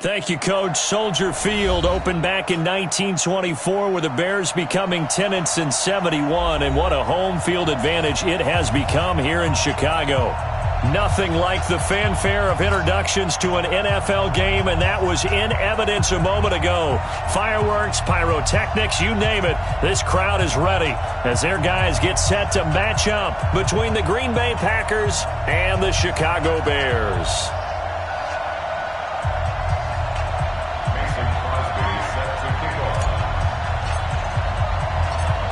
Thank you, Coach. Soldier Field opened back in 1924 with the Bears becoming tenants in 71, and what a home field advantage it has become here in Chicago. Nothing like the fanfare of introductions to an NFL game, and that was in evidence a moment ago. Fireworks, pyrotechnics, you name it. This crowd is ready as their guys get set to match up between the Green Bay Packers and the Chicago Bears.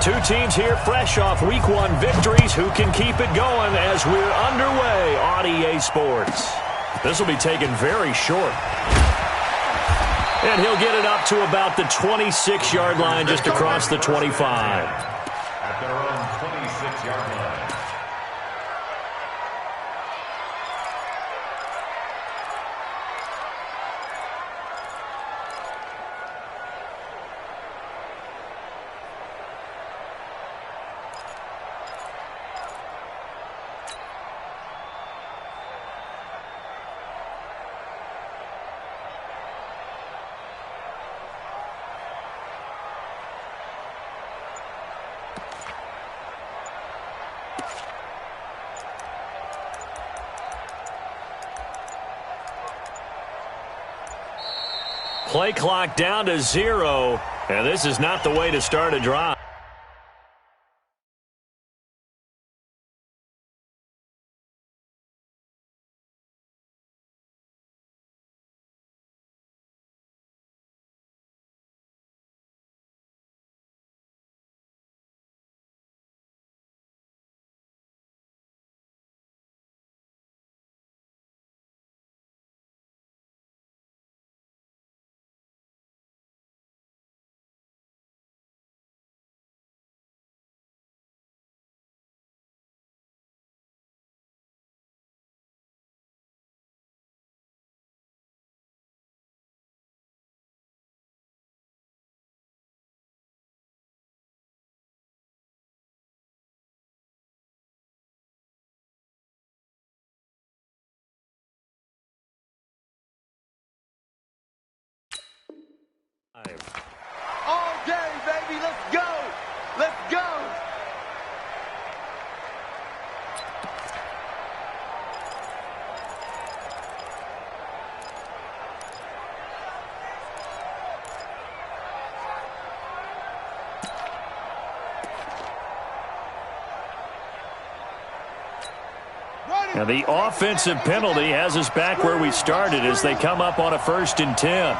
Two teams here fresh off Week 1 victories. Who can keep it going as we're underway on EA Sports? This will be taken very short. And he'll get it up to about the 26-yard line, just across the 25. At their own 26-yard line. Play clock down to 0, and this is not the way to start a drive. All day, baby. Let's go. Let's go. Now the offensive penalty has us back where we started as they come up on a 1st and 10.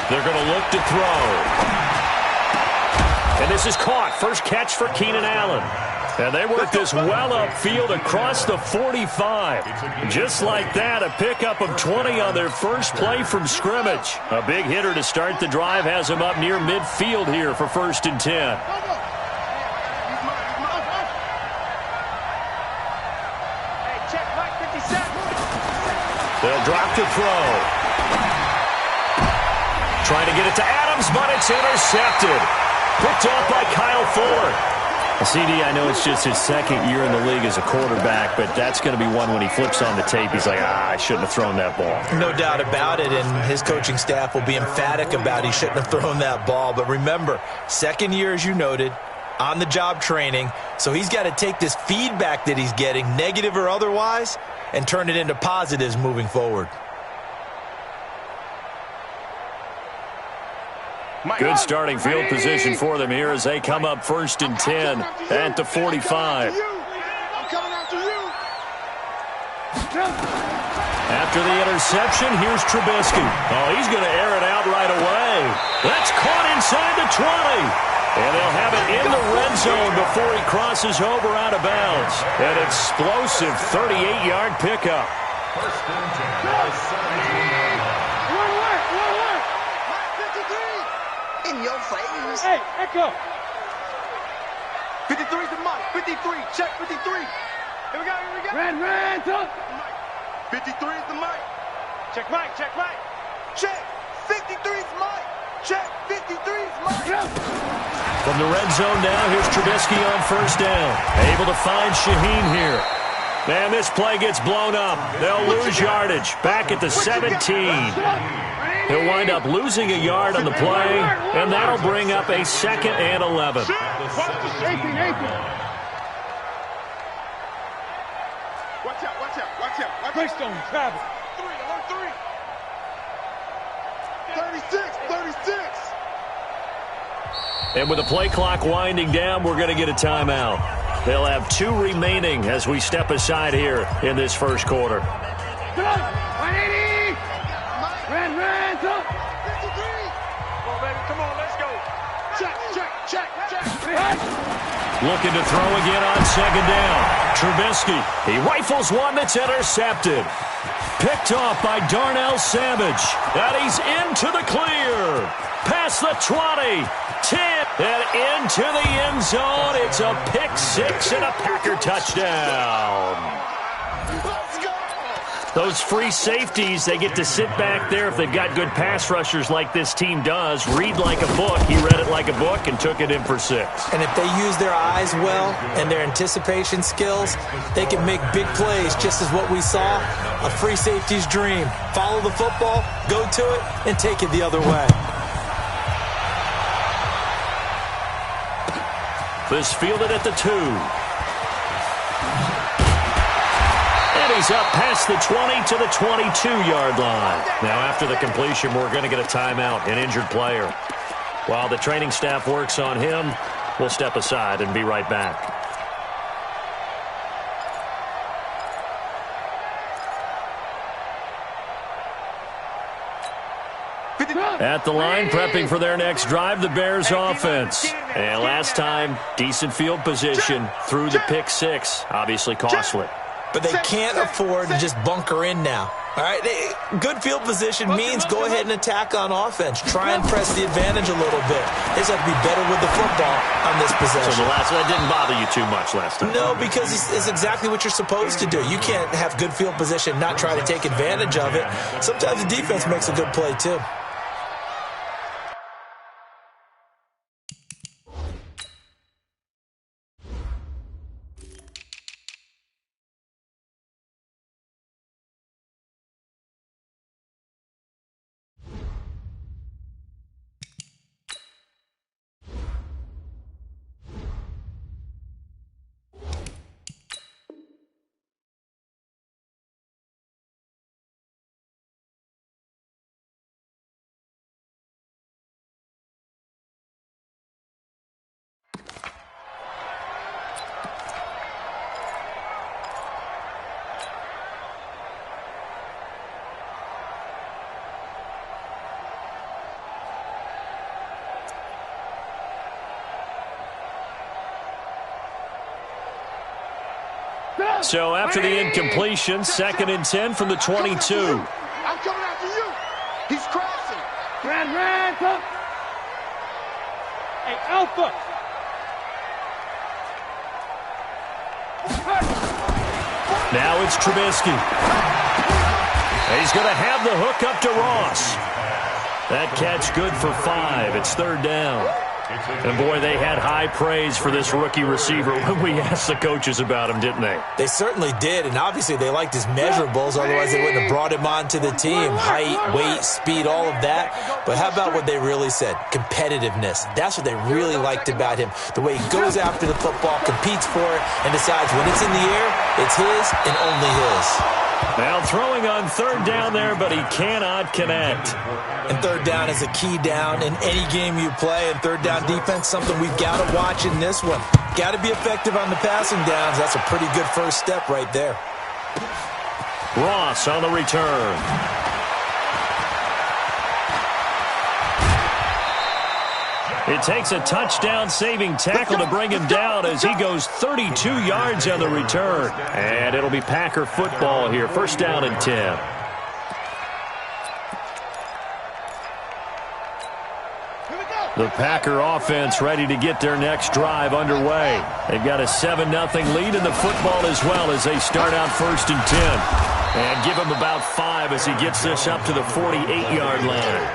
They're going to look to throw. And this is caught. First catch for Keenan Allen. And they work this well upfield across the 45. Just like that, a pickup of 20 on their first play from scrimmage. A big hitter to start the drive has them up near midfield here for 1st and 10. They'll drop to throw. Trying to get it to Adams, but it's intercepted. Picked off by Kyle Ford. CD, I know it's just his 2nd year in the league as a quarterback, but that's going to be one when he flips on the tape. He's like, I shouldn't have thrown that ball. No doubt about it, and his coaching staff will be emphatic about he shouldn't have thrown that ball. But remember, 2nd year, as you noted, on-the-job training, so he's got to take this feedback that he's getting, negative or otherwise, and turn it into positives moving forward. Good starting field position for them here as they come up 1st and 10 at the 45. After the interception, here's Trubisky. Oh, he's going to air it out right away. That's caught inside the 20. And they'll have it in the red zone before he crosses over out of bounds. An explosive 38-yard pickup. 1st and 10. In your face. Hey, Echo. 53's the mic. 53. Check 53. Here we go. Red, up. 53's the mic. Check mic. Check. 53's mic. Check. 53's mic. From the red zone now, here's Trubisky on first down. Able to find Shaheen here. And this play gets blown up. They'll lose yardage. Back at the 17. He'll wind up losing a yard on the play, and that'll bring up a 2nd and 11. Watch the safety, Nathan. Watch out, watch out, watch out. Greystone, travel. 36, 36. And with the play clock winding down, we're going to get a timeout. They'll have 2 remaining as we step aside here in this first quarter. 180. Ran, up. 53. Come on, baby, come on, let's go. Check. Looking to throw again on 2nd down. Trubisky, he rifles one that's intercepted. Picked off by Darnell Savage. And he's into the clear. Past the 20, 10, and into the end zone. It's a pick 6 and a Packer touchdown. Those free safeties, they get to sit back there if they've got good pass rushers like this team does. Read like a book. He read it like a book and took it in for 6. And if they use their eyes well and their anticipation skills, they can make big plays, just as what we saw, a free safety's dream. Follow the football, go to it, and take it the other way. This fielded at the 2. And he's up past the 20 to the 22-yard line. Now, after the completion, we're going to get a timeout, an injured player. While the training staff works on him, we'll step aside and be right back. At the line, prepping for their next drive, the Bears offense. And last time, decent field position through the pick 6. Obviously costly. But they can't afford to just bunker in now. All right, good field position means go ahead and attack on offense. Try and press the advantage a little bit. They just have to be better with the football on this possession. So that didn't bother you too much last time? No, because it's exactly what you're supposed to do. You can't have good field position, not try to take advantage of it. Sometimes the defense makes a good play, too. So after the incompletion, 2nd and 10 from the 22. I'm coming after you. He's crashing. Ran, up. Hey, Alpha. Now it's Trubisky. He's going to have the hook up to Ross. That catch good for 5. It's 3rd down. And, boy, they had high praise for this rookie receiver when we asked the coaches about him, didn't they? They certainly did, and obviously they liked his measurables. Otherwise, they wouldn't have brought him onto the team. Height, weight, speed, all of that. But how about what they really said? Competitiveness. That's what they really liked about him. The way he goes after the football, competes for it, and decides when it's in the air, it's his and only his. Now throwing on 3rd down there, but he cannot connect. And 3rd down is a key down in any game you play. And 3rd down defense, something we've got to watch in this one. Got to be effective on the passing downs. That's a pretty good first step right there. Ross on the return. It takes a touchdown-saving tackle to bring him down as he goes 32 yards on the return. And it'll be Packer football here. 1st down and 10. The Packer offense ready to get their next drive underway. They've got a 7-0 lead in the football as well as they start out 1st and 10. And give him about 5 as he gets this up to the 48-yard line.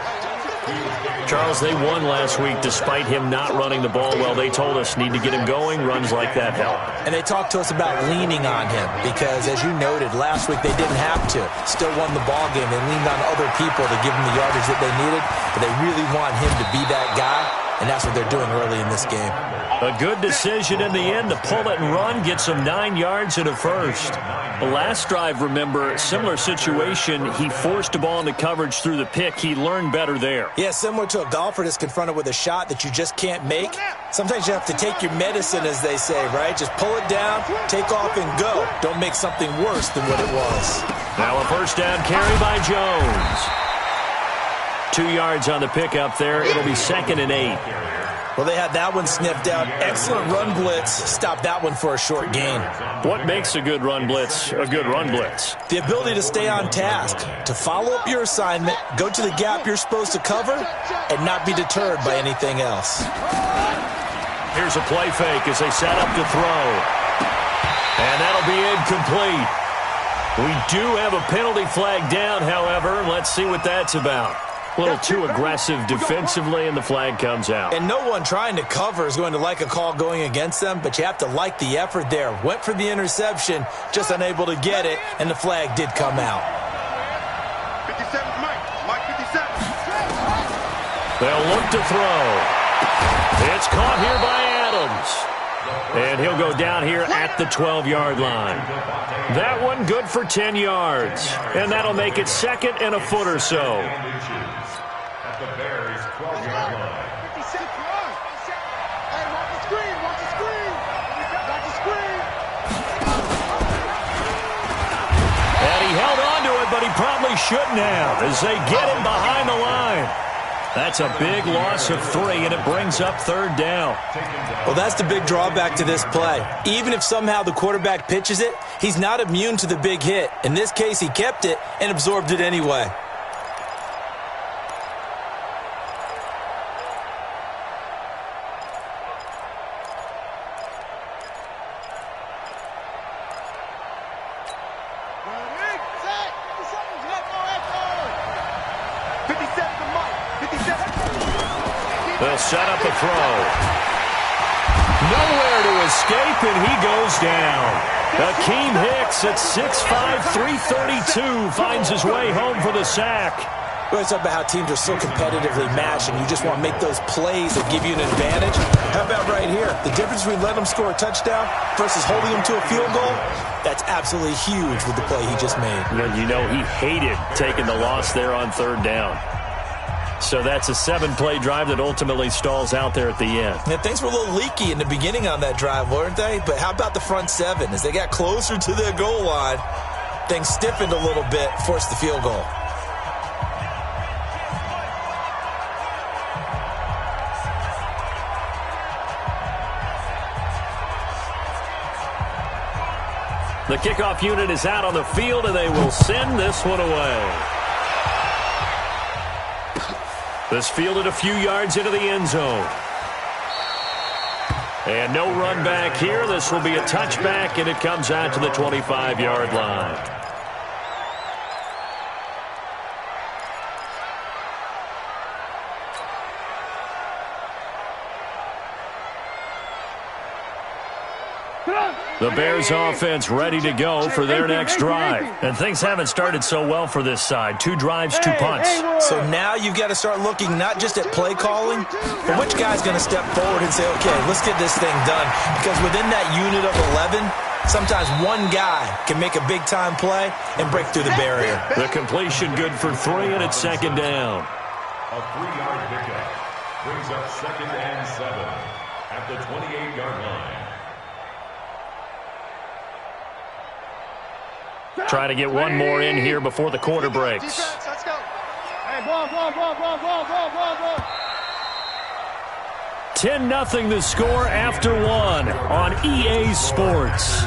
Charles, they won last week despite him not running the ball well. They told us need to get him going. Runs like that help. And they talked to us about leaning on him because, as you noted, last week they didn't have to. Still won the ball game. They leaned on other people to give them the yardage that they needed, but they really want him to be that guy, and that's what they're doing early in this game. A good decision in the end to pull it and run, get some 9 yards and a first. The last drive, remember, similar situation. He forced a ball into coverage through the pick. He learned better there. Yeah, similar to a golfer that's confronted with a shot that you just can't make. Sometimes you have to take your medicine, as they say, right? Just pull it down, take off, and go. Don't make something worse than what it was. Now a first down carry by Jones. 2 yards on the pickup there. It'll be 2nd and 8. Well, they had that one sniffed out. Excellent run blitz. Stopped that one for a short gain. What makes a good run blitz a good run blitz? The ability to stay on task, to follow up your assignment, go to the gap you're supposed to cover, and not be deterred by anything else. Here's a play fake as they set up to throw. And that'll be incomplete. We do have a penalty flag down, however. Let's see what that's about. A little too aggressive defensively, and the flag comes out. And no one trying to cover is going to like a call going against them, but you have to like the effort there. Went for the interception, just unable to get it, and the flag did come out. 57, Mike 57. They'll look to throw. It's caught here by Adams. And he'll go down here at the 12-yard line. That one good for 10 yards. And that'll make it 2nd and a foot or so. At the Bears' 12-yard line. 57. Hey, watch the screen. Watch the screen. Watch the screen. And he held on to it, but he probably shouldn't have as they get him behind the line. That's a big loss of 3, and it brings up 3rd down. Well, that's the big drawback to this play. Even if somehow the quarterback pitches it, he's not immune to the big hit. In this case, he kept it and absorbed it anyway. They'll set up a throw. Nowhere to escape, and he goes down. Akeem Hicks at 6'5", 332 finds his way home for the sack. We always talk about how teams are so competitively matched, and you just want to make those plays that give you an advantage. How about right here? The difference between letting them score a touchdown versus holding them to a field goal, that's absolutely huge with the play he just made. You know, he hated taking the loss there on 3rd down. So that's a 7-play drive that ultimately stalls out there at the end. Yeah, things were a little leaky in the beginning on that drive, weren't they? But how about the front 7? As they got closer to their goal line, things stiffened a little bit, forced the field goal. The kickoff unit is out on the field, and they will send this one away. This fielded a few yards into the end zone. And no run back here. This will be a touchback, and it comes out to the 25-yard line. The Bears offense ready to go for their next drive. And things haven't started so well for this side. 2 drives, 2 punts. So now you've got to start looking not just at play calling, but which guy's going to step forward and say, okay, let's get this thing done. Because within that unit of 11, sometimes one guy can make a big-time play and break through the barrier. The completion good for 3, and it's 2nd down. A 3-yard pickup brings up 2nd and 7 at the 28-yard line. Trying to get one more in here before the quarter breaks. Let's go. Hey, ball. 10-0 the score after 1 on EA Sports.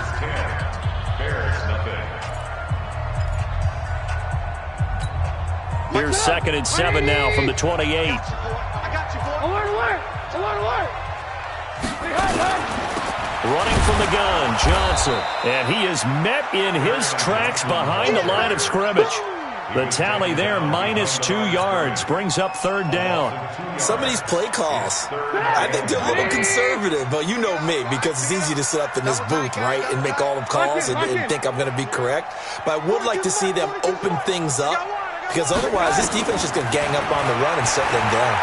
Here's 2nd and 7 now from the 28. I got you, boy. I want to work. Running from the gun, Johnson. And he is met in his tracks behind the line of scrimmage. The tally there, -2 yards, brings up 3rd down. Some of these play calls, I think they're a little conservative, but you know me, because it's easy to sit up in this booth, right, and make all the calls and think I'm going to be correct. But I would like to see them open things up, because otherwise this defense is going to gang up on the run and shut them down.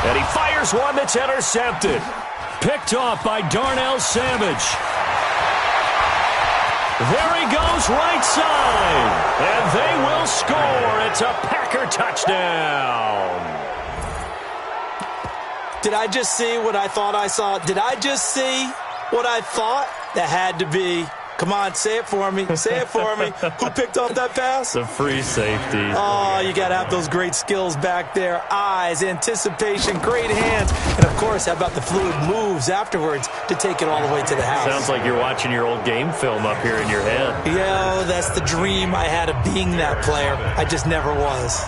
And he fires one that's intercepted. Picked off by Darnell Savage. There he goes, right side. And they will score. It's a Packer touchdown. Did I just see what I thought I saw? Did I just see what I thought? That had to be. Come on, say it for me. Say it for me. Who picked off that pass? The free safety. Oh, you got to have those great skills back there. Eyes, anticipation, great hands. And, of course, how about the fluid moves afterwards to take it all the way to the house? Sounds like you're watching your old game film up here in your head. Yeah, that's the dream I had of being that player. I just never was.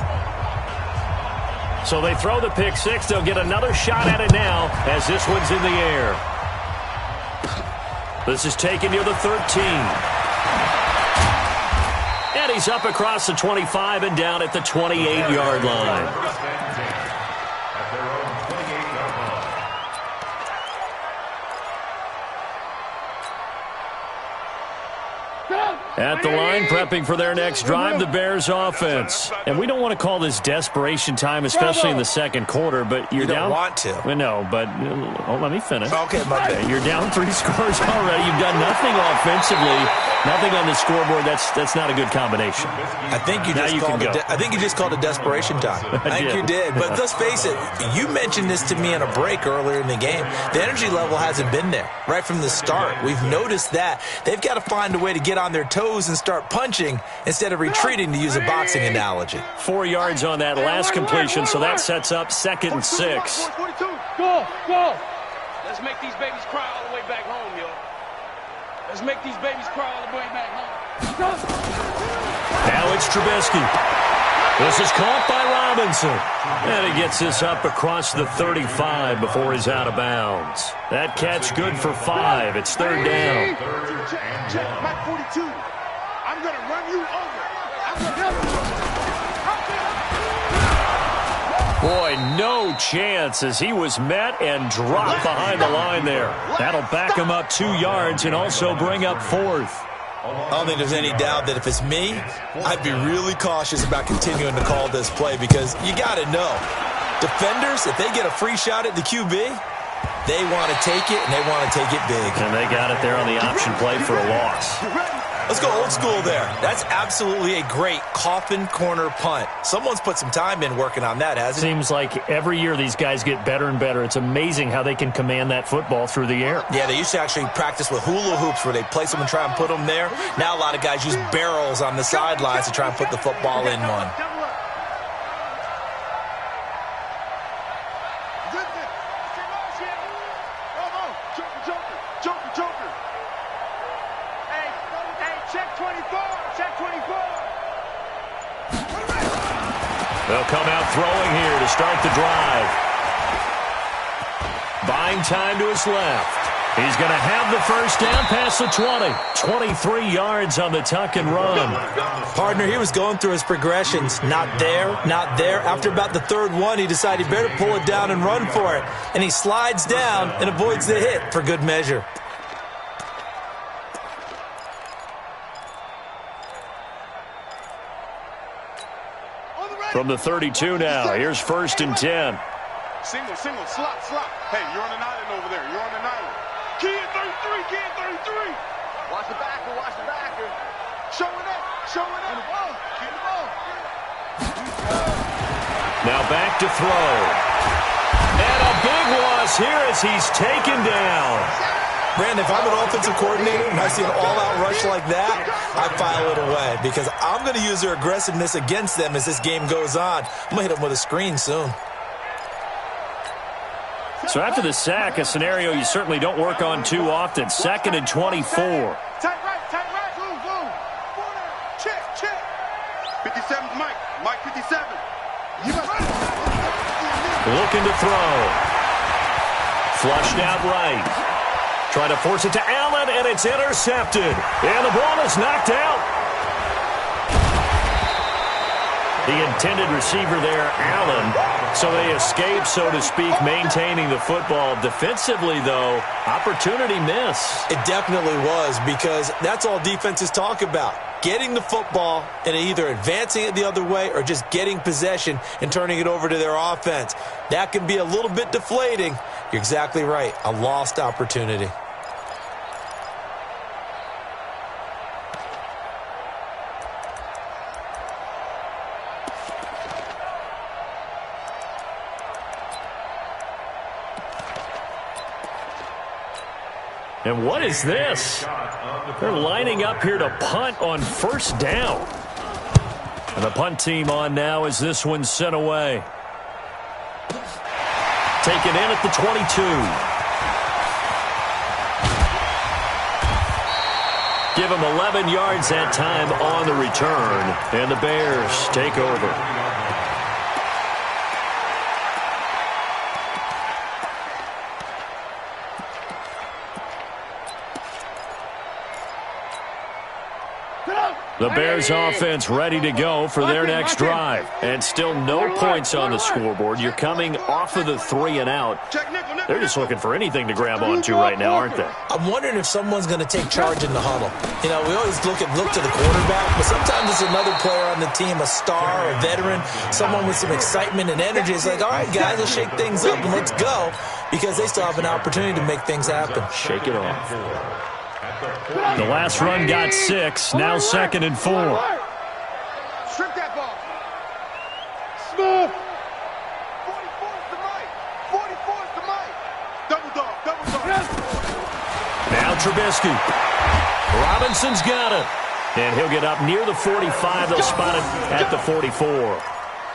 So they throw the pick six. They'll get another shot at it now as this one's in the air. This is taken near the 13. And he's up across the 25 and down at the 28-yard line. At the line, prepping for their next drive, the Bears offense. And we don't want to call this desperation time, especially in the second quarter, but you're down. You don't want to. Well, no, but let me finish. Okay, my bad. You're down 3 scores already. You've done nothing offensively, nothing on the scoreboard. That's not a good combination. I think you just called it desperation time. I think you did. But let's face it, you mentioned this to me in a break earlier in the game. The energy level hasn't been there right from the start. We've noticed that. They've got to find a way to get on their toes and start punching instead of retreating, to use a boxing analogy. 4 yards on that last completion, so that sets up 2nd and 6. Go. Let's make these babies cry all the way back home, yo. Let's make these babies cry all the way back home. Now it's Trubisky. This is caught by Robinson. And he gets this up across the 35 before he's out of bounds. That catch good for 5. It's 3rd down. Check, Mike 42. I'm going to run you over. Boy, no chance as he was met and dropped behind the line there. That'll back him up 2 yards and also bring up 4th. I don't think there's any doubt that if it's me, I'd be really cautious about continuing to call this play, because you got to know, defenders, if they get a free shot at the QB, they want to take it, and they want to take it big. And they got it there on the option play for a loss. Let's go old school there. That's absolutely a great coffin corner punt. Someone's put some time in working on that, hasn't it? Seems like every year these guys get better and better. It's amazing how they can command that football through the air. Yeah, they used to actually practice with hula hoops where they place them and try and put them there. Now a lot of guys use barrels on the sidelines to try and put the football in one. They'll come out throwing here to start the drive. Buying time to his left. He's going to have the first down past the 20. 23 yards on the tuck and run. Partner, he was going through his progressions. Not there, not there. After about the 3rd one, he decided he better pull it down and run for it. And he slides down and avoids the hit for good measure. From the 32 now, here's 1st and 10. Single, slot. Hey, you're on an island over there. You're on an island. Key in 33. Watch the backer. Showing up. And the ball. Keep the ball. Now back to throw. And a big loss here as he's taken down. Brandon, if I'm an offensive coordinator and I see an all-out rush like that, I file it away, because I'm going to use their aggressiveness against them as this game goes on. I'm going to hit them with a screen soon. So after the sack, a scenario you certainly don't work on too often. 2nd and 24. Tight right. Move. Check. 57's Mike. Mike 57. Looking to throw. Flushed out right. Trying to force it to Allen, and it's intercepted. And the ball is knocked out. The intended receiver there, Allen. So they escape, so to speak, maintaining the football. Defensively, though, opportunity miss. It definitely was, because that's all defenses talk about. Getting the football and either advancing it the other way or just getting possession and turning it over to their offense. That can be a little bit deflating. You're exactly right. A lost opportunity. And what is this? They're lining up here to punt on first down. And the punt team on now as this one's sent away. Taken in at the 22. Give them 11 yards that time on the return. And the Bears take over. The Bears offense ready to go for their next drive. And still no points on the scoreboard. You're coming off of the 3 and out. They're just looking for anything to grab onto right now, aren't they? I'm wondering if someone's going to take charge in the huddle. You know, we always look to the quarterback, but sometimes it's another player on the team, a star, a veteran, someone with some excitement and energy. It's like, all right, guys, let's shake things up and let's go, because they still have an opportunity to make things happen. Shake it off. The last run got 6. Now 2nd and 4. Strip that ball. Smooth. 44's the mic. 44's the mic. Double dog. Double dog. Now Trubisky. Robinson's got it. And he'll get up near the 45. They'll spot it at the 44.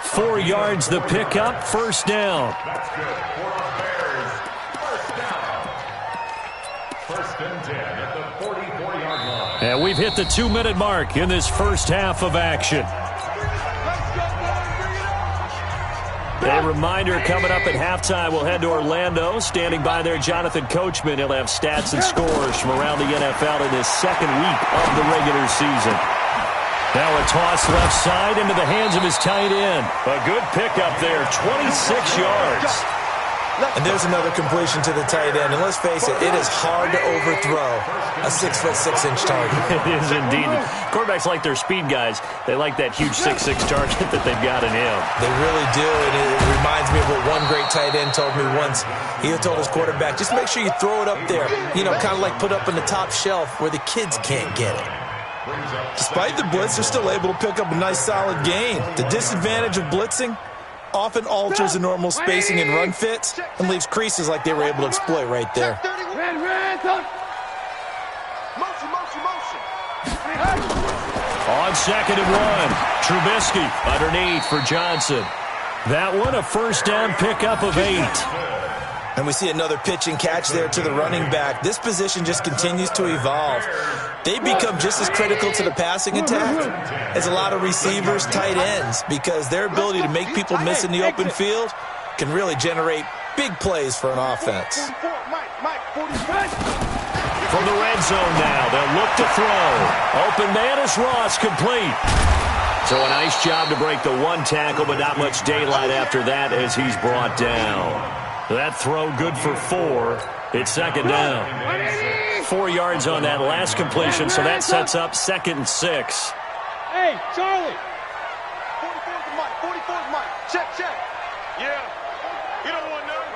4 yards the pickup. First down. That's good for the Bears. First down. First and 10 at the 44-yard line. And we've hit the 2-minute mark in this first half of action. A reminder, coming up at halftime, we'll head to Orlando. Standing by there, Jonathan Coachman. He'll have stats and scores from around the NFL in his second week of the regular season. Now a toss left side into the hands of his tight end. A good pickup there, 26 yards. And there's another completion to the tight end. And let's face it, it is hard to overthrow a 6'6" target. It is indeed. Quarterbacks like their speed guys. They like that huge 6'6" target that they've got in him. They really do. And it reminds me of what one great tight end told me once. He told his quarterback, just make sure you throw it up there. You know, kind of like put up on the top shelf where the kids can't get it. Despite the blitz, they're still able to pick up a nice solid gain. The disadvantage of blitzing often alters the normal spacing and run fits and leaves creases like they were able to exploit right there. On 2nd and 1, Trubisky underneath for Johnson. That one a first down pickup of 8. And we see another pitch and catch there to the running back. This position just continues to evolve. They become just as critical to the passing attack as a lot of receivers, tight ends, because their ability to make people miss in the open field can really generate big plays for an offense. From the red zone now, they'll look to throw. Open man is Ross, complete. So a nice job to break the one tackle, but not much daylight after that as he's brought down. That throw good for 4. It's 2nd down. 4 yards on that last completion, so that sets up 2nd and 6. Hey, Charlie. 44's the mic. 44's the mic. Check, check. Yeah. You don't want none.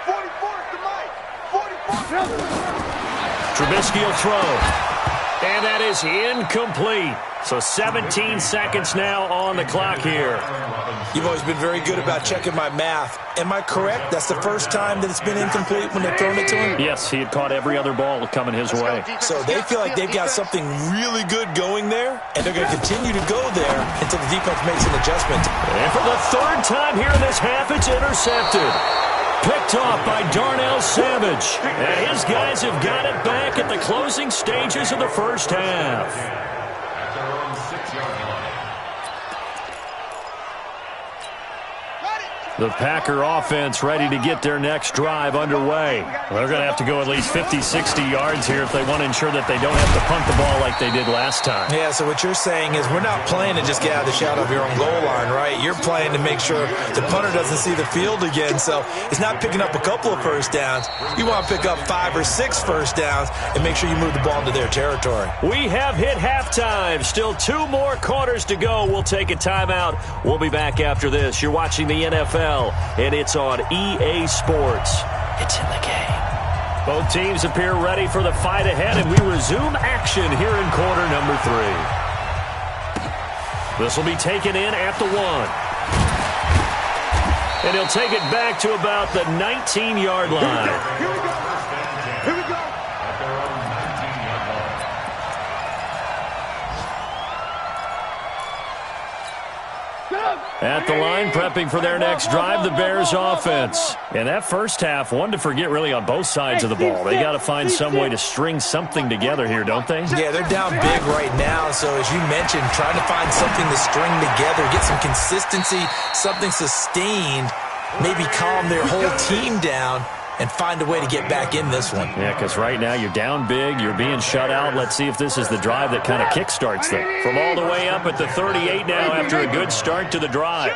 44's the mic. 44's. Trubisky will throw. And that is incomplete. So 17 seconds now on the clock here. You've always been very good about checking my math. Am I correct? That's the first time that it's been incomplete when they've thrown it to him? Yes, he had caught every other ball coming his way. So they feel like they've got something really good going there, and they're going to continue to go there until the defense makes an adjustment. And for the 3rd time here in this half, it's intercepted. Picked off by Darnell Savage. And his guys have got it back at the closing stages of the first half. At their own 6-yard line. The Packer offense ready to get their next drive underway. They're going to have to go at least 50, 60 yards here if they want to ensure that they don't have to punt the ball like they did last time. Yeah, so what you're saying is we're not playing to just get out of the shadow of your own goal line, right? You're playing to make sure the punter doesn't see the field again. So it's not picking up a couple of first downs. You want to pick up 5 or 6 first downs and make sure you move the ball into their territory. We have hit halftime. Still 2 more quarters to go. We'll take a timeout. We'll be back after this. You're watching the NFL. And it's on EA Sports. It's in the game. Both teams appear ready for the fight ahead, and we resume action here in quarter number 3. This will be taken in at the 1. And he'll take it back to about the 19-yard line. Here we go. Here we go. At the line, prepping for their next drive, the Bears offense. And that first half, one to forget really on both sides of the ball. They got to find some way to string something together here, don't they? Yeah, they're down big right now. So as you mentioned, trying to find something to string together, get some consistency, something sustained, maybe calm their whole team down and find a way to get back in this one. Yeah, because right now you're down big, you're being shut out. Let's see if this is the drive that kind of kickstarts them. From all the way up at the 38 now after a good start to the drive.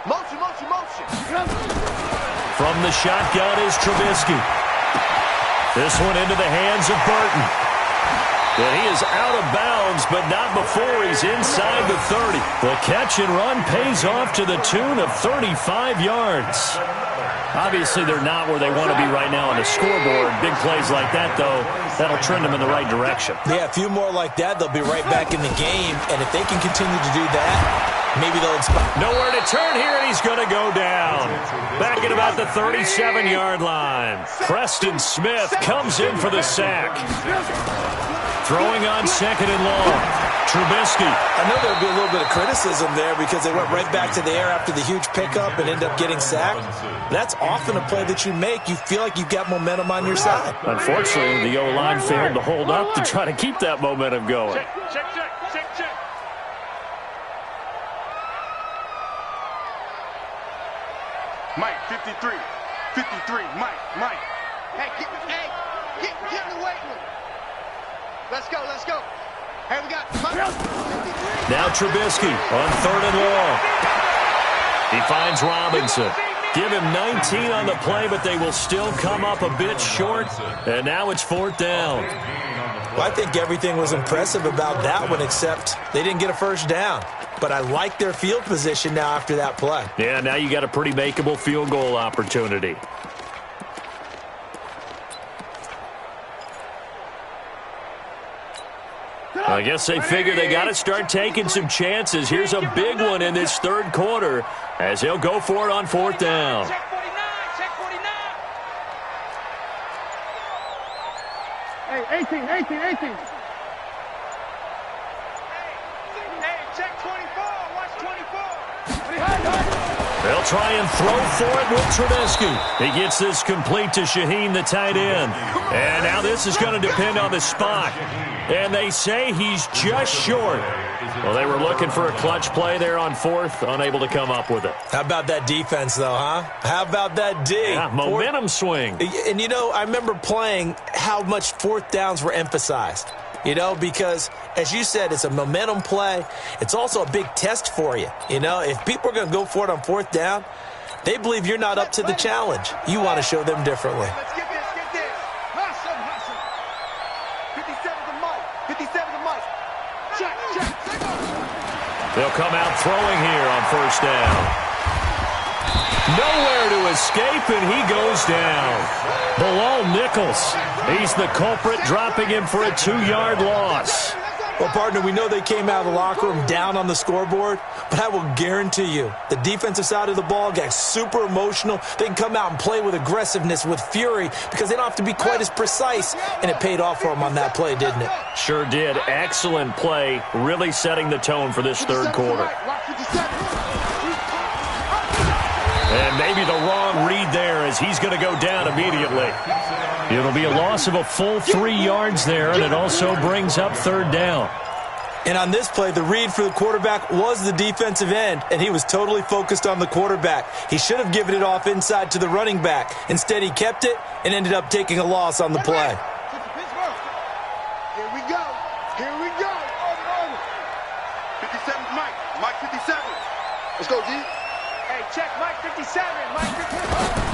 Motion, motion, motion. From the shotgun is Trubisky. This one into the hands of Burton. And he is out of bounds, but not before he's inside the 30. The catch and run pays off to the tune of 35 yards. Obviously, they're not where they want to be right now on the scoreboard. Big plays like that, though, that'll trend them in the right direction. Yeah, a few more like that, they'll be right back in the game. And if they can continue to do that, maybe they'll expect. Nowhere to turn here, and he's going to go down. Back at about the 37-yard line. Preston Smith comes in for the sack. Throwing on 2nd and long. Trubisky. I know there'll be a little bit of criticism there because they went right back to the air after the huge pickup and ended up getting sacked. That's often a play that you make. You feel like you've got momentum on your side. Unfortunately, the O-line failed to hold up to try to keep that momentum going. Check. Mike, 53. 53. Mike. Hey, get in the weight room. Let's go. Hey, we got Mike. 53. Now Trubisky on 3rd and long. He finds Robinson. Give him 19 on the play, but they will still come up a bit short. And now it's 4th down. Well, I think everything was impressive about that one, except they didn't get a first down. But I like their field position now after that play. Yeah, now you got a pretty makeable field goal opportunity. I guess they figure they got to start taking some chances. Here's a big one in this 3rd quarter as they'll go for it on 4th down. Check 49. Hey, 18. Hey, check 24. Watch 24. They'll try and throw for it with Trubisky. He gets this complete to Shaheen, the tight end. And now this is going to depend on the spot. And they say he's just short. Well, they were looking for a clutch play there on 4th, unable to come up with it. How about that defense, though, huh? How about that D? Yeah, momentum swing. And, I remember playing how much 4th downs were emphasized. Because, as you said, it's a momentum play. It's also a big test for you. If people are going to go for it on 4th down, they believe you're not up to the challenge. You want to show them differently. Let's get this. Hustle. 57 to Mike. 57 to Mike. Check. They'll come out throwing here on 1st down. Nowhere to escape, and he goes down. Bilal Nichols. He's the culprit, dropping him for a 2-yard loss. Well, partner, we know they came out of the locker room down on the scoreboard, but I will guarantee you the defensive side of the ball got super emotional. They can come out and play with aggressiveness, with fury, because they don't have to be quite as precise, and it paid off for them on that play, didn't it? Sure did. Excellent play, really setting the tone for this 3rd quarter. And maybe the wrong read there as he's going to go down immediately. It'll be a loss of a full 3 yards there, and it also brings up third down. And on this play, the read for the quarterback was the defensive end, and he was totally focused on the quarterback. He should have given it off inside to the running back. Instead, he kept it and ended up taking a loss on the play. Here we go. Here we go. 57, Mike. Mike 57. Let's go, G. Hey, check Mike 57. Mike 57.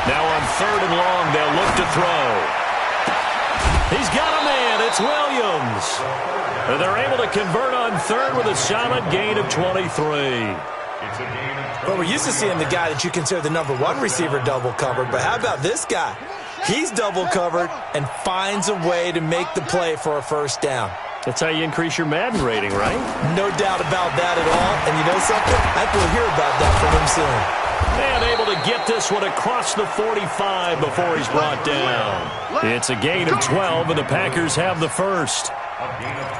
Now on third and long, they'll look to throw. He's got a man. It's Williams. And they're able to convert on third with a solid gain of 23. But we're used to seeing the guy that you consider the #1 receiver double covered. But how about this guy? He's double covered and finds a way to make the play for a first down. That's how you increase your Madden rating, right? No doubt about that at all. And you know something? I think we'll hear about that from him soon. And able to get this one across the 45 before he's brought down. It's a gain of 12, and the Packers have the first.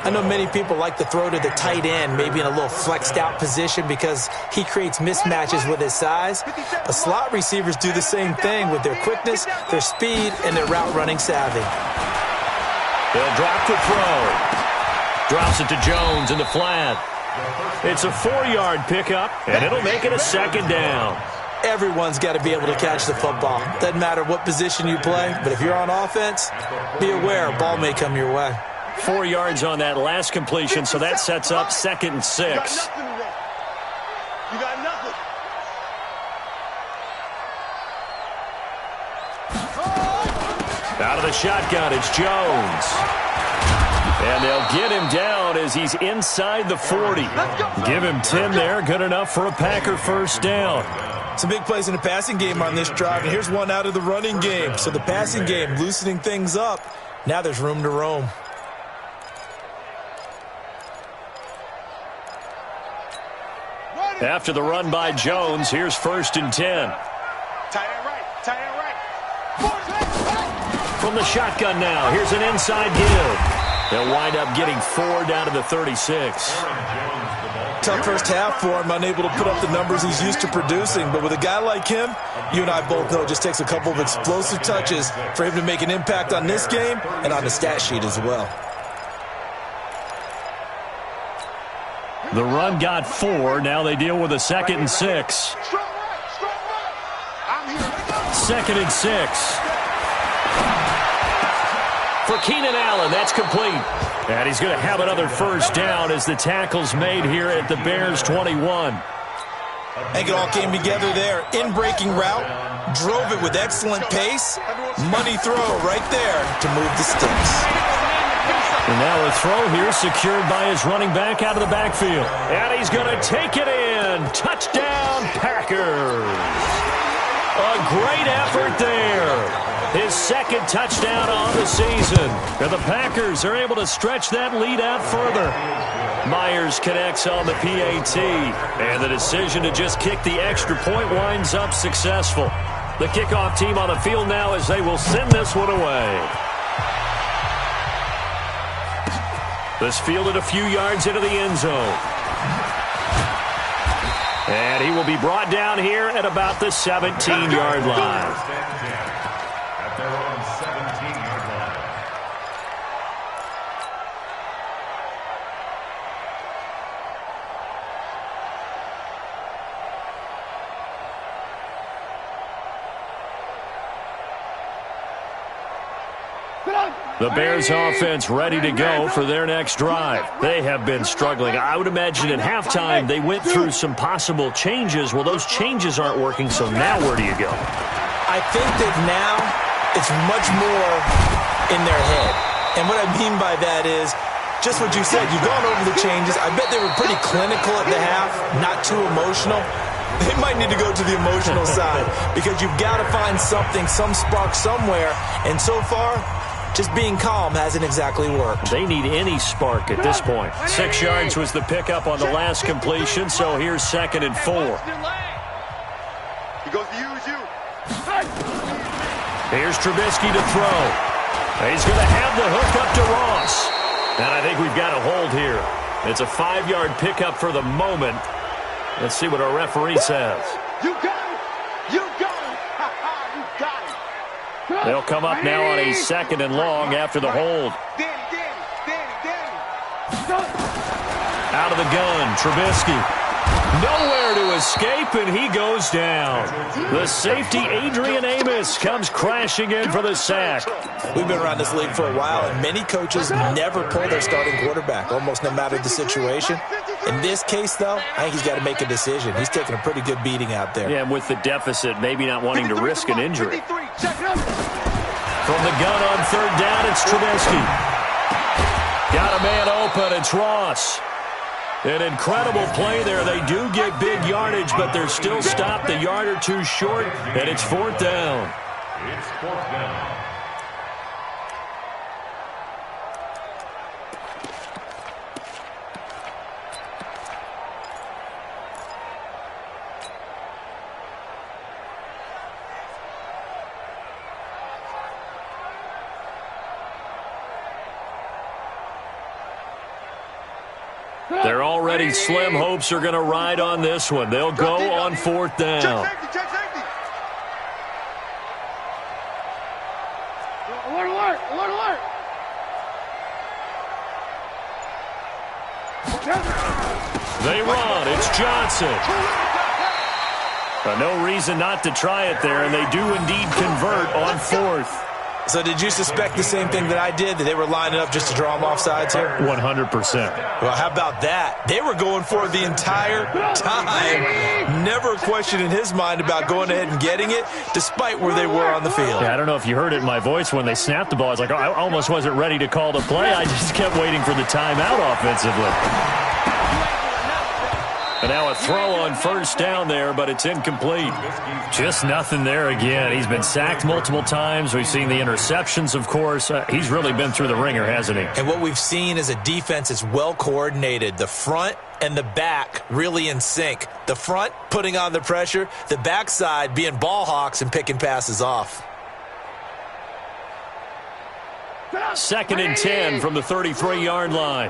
I know many people like to throw to the tight end, maybe in a little flexed out position because he creates mismatches with his size. But slot receivers do the same thing with their quickness, their speed, and their route running savvy. They'll drop the throw. Drops it to Jones in the flat. It's a 4-yard pickup, and it'll make it a second down. Everyone's got to be able to catch the football. Doesn't matter what position you play, but if you're on offense, be aware a ball may come your way. 4 yards on that last completion, so that sets up 2nd and 6. You got nothing. Out of the shotgun, it's Jones. And they'll get him down as he's inside the 40. Give him 10 there, good enough for a Packer first down. Some big plays in the passing game on this drive, and here's one out of the running game. So the passing game loosening things up. Now there's room to roam. After the run by Jones, here's 1st and 10. Tight end right. Tight end right. From the shotgun now, here's an inside give. They'll wind up getting 4 down to the 36. Tough first half for him, unable to put up the numbers he's used to producing. But with a guy like him, you and I both know it just takes a couple of explosive touches for him to make an impact on this game and on the stat sheet as well. The run got 4. Now they deal with a 2nd and 6. Strong right. Strong right. I'm here. 2nd and 6. For Keenan Allen, that's complete. And he's going to have another first down as the tackle's made here at the Bears' 21. I think it all came together there. In-breaking route, drove it with excellent pace. Money throw right there to move the sticks. And now a throw here secured by his running back out of the backfield. And he's going to take it in. Touchdown, Packers. A great effort there. His 2nd touchdown on the season. And the Packers are able to stretch that lead out further. Myers connects on the PAT. And the decision to just kick the extra point winds up successful. The kickoff team on the field now as they will send this one away. This fielded a few yards into the end zone. And he will be brought down here at about the 17-yard line. At their own 17-yard line. The Bears offense ready to go for their next drive. They have been struggling. I would imagine at halftime they went through some possible changes. Well, those changes aren't working, so now where do you go? I think that now it's much more in their head. And what I mean by that is just what you said. You've gone over the changes. I bet they were pretty clinical at the half, not too emotional. They might need to go to the emotional side because you've got to find something, some spark somewhere. And so far, just being calm hasn't exactly worked. They need any spark at this point. 6 yards was the pickup on the last completion, so here's 2nd and 4. He goes to use you. Here's Trubisky to throw. He's going to have the hook up to Ross. And I think we've got a hold here. It's a 5-yard pickup for the moment. Let's see what our referee says. You got him. You got him. You got it. They'll come up now on a 2nd and long after the hold. Danny. Out of the gun, Trubisky. Nowhere to escape, and he goes down. The safety, Adrian Amos, comes crashing in for the sack. We've been around this league for a while, and many coaches never pull their starting quarterback, almost no matter the situation. In this case, though, I think he's got to make a decision. He's taking a pretty good beating out there. Yeah, and with the deficit, maybe not wanting to risk an injury. From the gun on 3rd down, it's Trubisky. Got a man open, it's Ross. An incredible play there. They do get big yardage, but they're still stopped a yard or two short, and it's 4th down. It's 4th down. They're already slim hopes are going to ride on this one. They'll go on 4th down. Check safety. Alert. They run. It's Johnson. No reason not to try it there, and they do indeed convert on 4th. So did you suspect the same thing that I did, that they were lining up just to draw them off sides here? 100%. Well, how about that? They were going for it the entire time. Never a question in his mind about going ahead and getting it, despite where they were on the field. Yeah, I don't know if you heard it in my voice when they snapped the ball. I was like, oh, I almost wasn't ready to call the play. I just kept waiting for the timeout offensively. And now a throw on 1st down there, but it's incomplete. Just nothing there again. He's been sacked multiple times. We've seen the interceptions, of course. He's really been through the ringer, hasn't he? And what we've seen is a defense that's well coordinated. The front and the back really in sync. The front putting on the pressure, the backside being ball hawks and picking passes off. 2nd and 10 from the 33-yard line.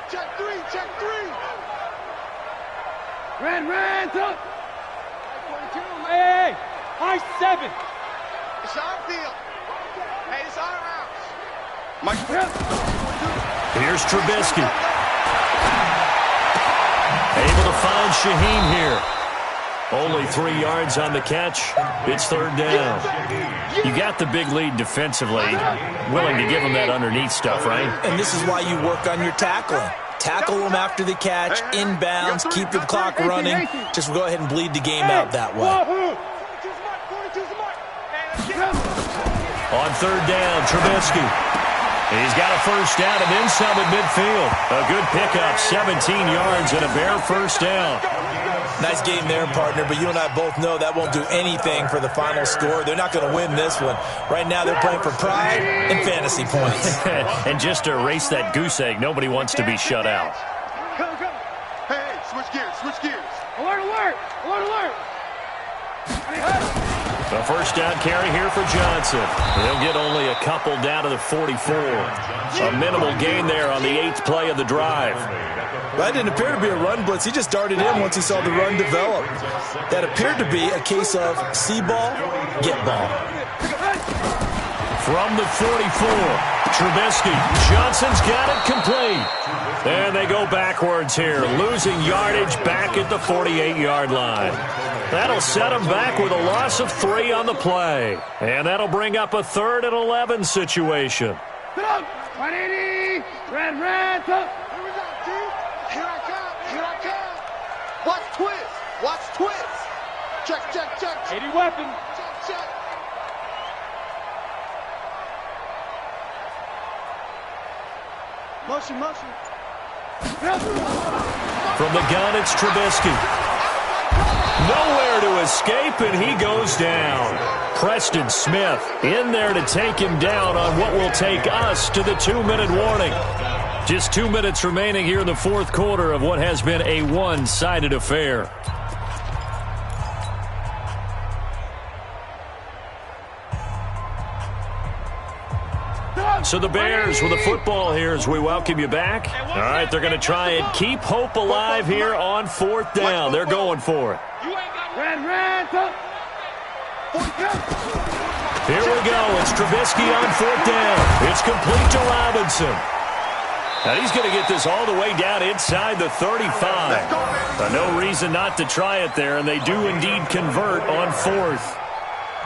Check three. Red, up. Hey, high 7. It's our field. Hey, it's our house. Mike. Here's Trubisky. Able to find Shaheen here. Only 3 yards on the catch. It's 3rd down. You got the big lead defensively. Willing to give them that underneath stuff, right? And this is why you work on your tackling. Tackle them after the catch, inbounds, keep the clock running. Just go ahead and bleed the game out that way. On 3rd down, Trubisky. He's got a 1st down and then some at midfield. A good pickup, 17 yards and a bare 1st down. Nice game there, partner, but you and I both know that won't do anything for the final score. They're not going to win this one. Right now they're playing for pride and fantasy points. And just to erase that goose egg, nobody wants to be shut out. Hey, switch gears. Alert. The 1st down carry here for Johnson. He'll get only a couple down to the 44. A minimal gain there on the 8th play of the drive. That didn't appear to be a run blitz. He just darted in once he saw the run develop. That appeared to be a case of see ball, get ball. From the 44, Trubisky. Johnson's got it complete. And they go backwards here, losing yardage back at the 48-yard line. That'll set them back with a loss of 3 on the play. And that'll bring up a 3rd and 11 situation. 180. Red, up. Here I come. Watch twist. Check. 80 weapon. Check. Motion. From the gun, it's Trubisky. Nowhere to escape, and he goes down. Preston Smith in there to take him down on what will take us to the 2-minute warning. Just 2 minutes remaining here in the 4th quarter of what has been a one-sided affair. So the Bears with the football here as we welcome you back. All right, they're going to try and keep hope alive here on 4th down. They're going for it. Red, up. Here we go. It's Trubisky on fourth down. It's complete to Robinson. Now he's going to get this all the way down inside the 35. No reason not to try it there, and they do indeed convert on fourth.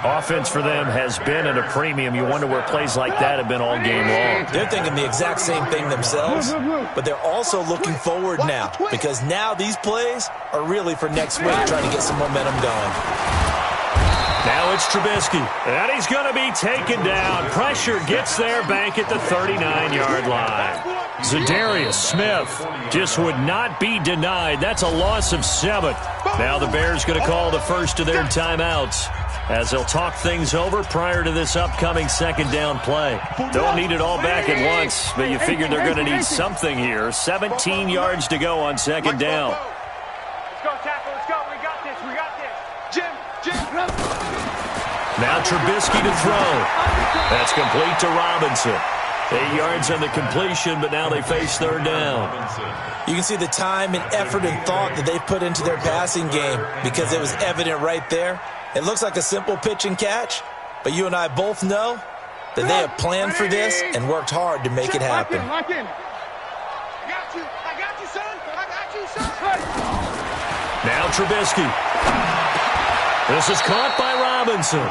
Offense for them has been at a premium. You wonder where plays like that have been all game long. They're thinking the exact same thing themselves, but they're also looking forward now because now these plays are really for next week, trying to get some momentum going. Now it's Trubisky, and he's going to be taken down. Pressure gets there back at the 39-yard line. Zadarius Smith just would not be denied. That's a loss of 7. Now the Bears going to call the first of their timeouts as they'll talk things over prior to this upcoming second down play. Don't need it all back at once, but you figure they're going to need something here. 17 yards to go on second down. Let's go, tackle. Let's go. We got this. We got this. Jim. Now Trubisky to throw. That's complete to Robinson. 8 yards on the completion, but now they face third down. You can see the time and effort and thought that they put into their passing game because it was evident right there. It looks like a simple pitch and catch, but you and I both know that they have planned for this and worked hard to make it happen. Lock in. I got you, son. I got you, son. Now Trubisky. This is caught by Robinson.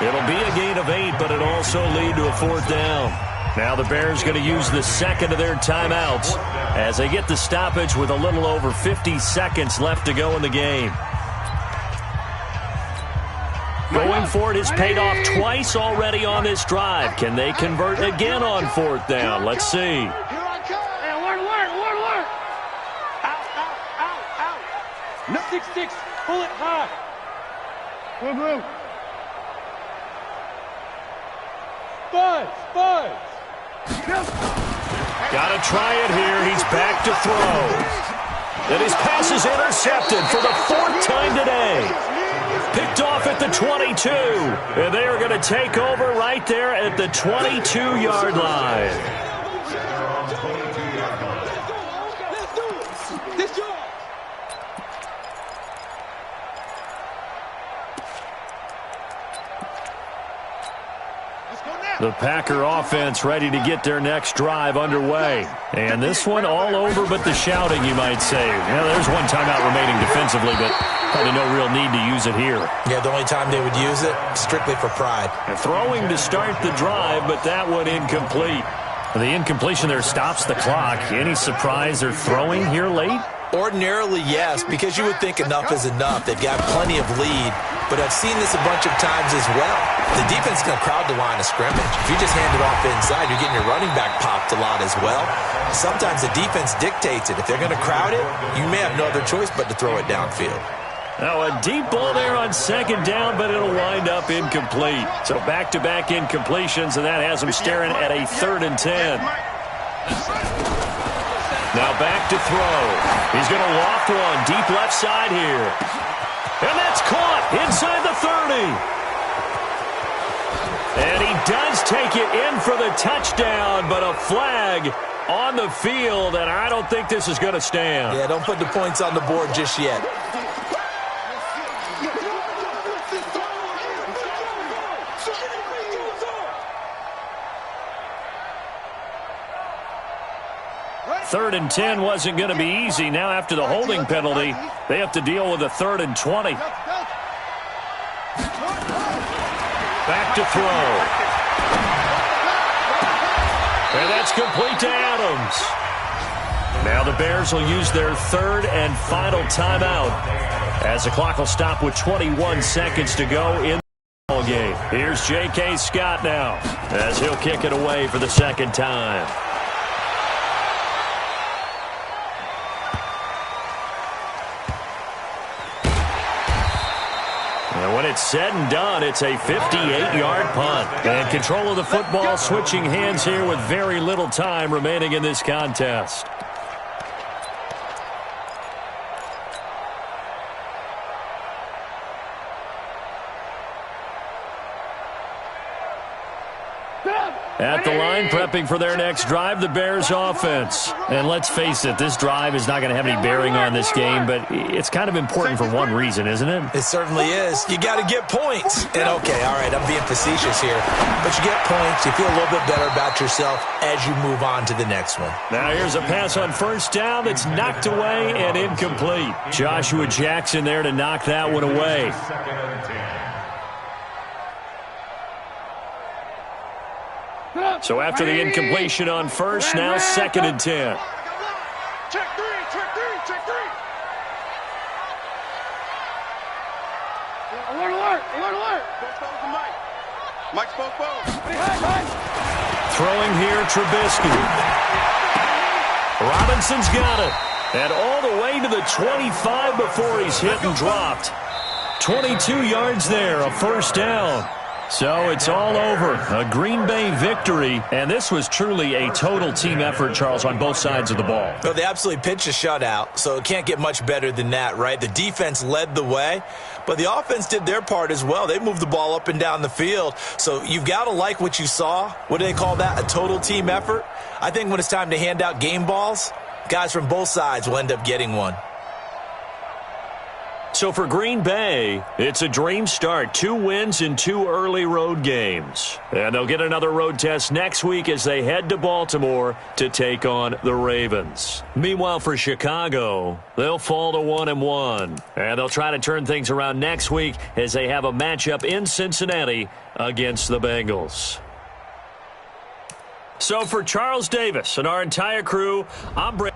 It'll be a gain of 8, but it'll also lead to a fourth down. Now the Bears going to use the second of their timeouts as they get the stoppage with a little over 50 seconds left to go in the game. Going for it has paid off twice already on this drive. Can they convert again on fourth down? Let's see. Here I come. Hey, work. Out. No 6-6. Pull it high. Blue. Buzz. Got to try it here. He's back to throw. And his pass is intercepted for the 4th time today. Picked off at the 22. And they are going to take over right there at the 22-yard line. The Packer offense ready to get their next drive underway. And this one all over but the shouting, you might say. Yeah, there's one timeout remaining defensively, but probably no real need to use it here. Yeah, the only time they would use it, strictly for pride. And throwing to start the drive, but that one incomplete. The incompletion there stops the clock. Any surprise they're throwing here late? Ordinarily, yes, because you would think enough is enough. They've got plenty of lead, but I've seen this a bunch of times as well. The defense can crowd the line of scrimmage. If you just hand it off inside, you're getting your running back popped a lot as well. Sometimes the defense dictates it. If they're going to crowd it, you may have no other choice but to throw it downfield. Now a deep ball there on second down, but it'll wind up incomplete. So back-to-back incompletions, and that has them staring at a 3rd and 10. Now back to throw. He's going to loft one deep left side here. And that's caught inside the 30. And he does take it in for the touchdown, but a flag on the field, and I don't think this is going to stand. Yeah, don't put the points on the board just yet. Third and 10 wasn't going to be easy. Now after the holding penalty, they have to deal with a 3rd and 20. Back to throw. And that's complete to Adams. Now the Bears will use their 3rd and final timeout as the clock will stop with 21 seconds to go in the ball game. Here's J.K. Scott now as he'll kick it away for the 2nd time. And when it's said and done, it's a 58-yard punt. And control of the football switching hands here with very little time remaining in this contest. At the line, prepping for their next drive, the Bears offense. And let's face it, this drive is not going to have any bearing on this game, but it's kind of important for one reason, isn't it? It certainly is. You got to get points. And okay, all right, I'm being facetious here, but you get points, you feel a little bit better about yourself as you move on to the next one. Now here's a pass on first down that's knocked away and incomplete. Joshua Jackson there to knock that one away. So after the incompletion on first, now 2nd and 10. Check three, check three, check three. Alert, alert, alert, alert. Spoke to Mike. Mike spoke both. Throwing here, Trubisky. Robinson's got it. And all the way to the 25 before he's hit and dropped. 22 yards there, a first down. So it's all over. A Green Bay victory. And this was truly a total team effort, Charles, on both sides of the ball. Well, they absolutely pitched a shutout, so it can't get much better than that, right? The defense led the way, but the offense did their part as well. They moved the ball up and down the field. So you've got to like what you saw. What do they call that? A total team effort? I think when it's time to hand out game balls, guys from both sides will end up getting one. So for Green Bay, it's a dream start. 2 wins in 2 early road games. And they'll get another road test next week as they head to Baltimore to take on the Ravens. Meanwhile, for Chicago, they'll fall to 1-1. And they'll try to turn things around next week as they have a matchup in Cincinnati against the Bengals. So for Charles Davis and our entire crew, I'm Brett.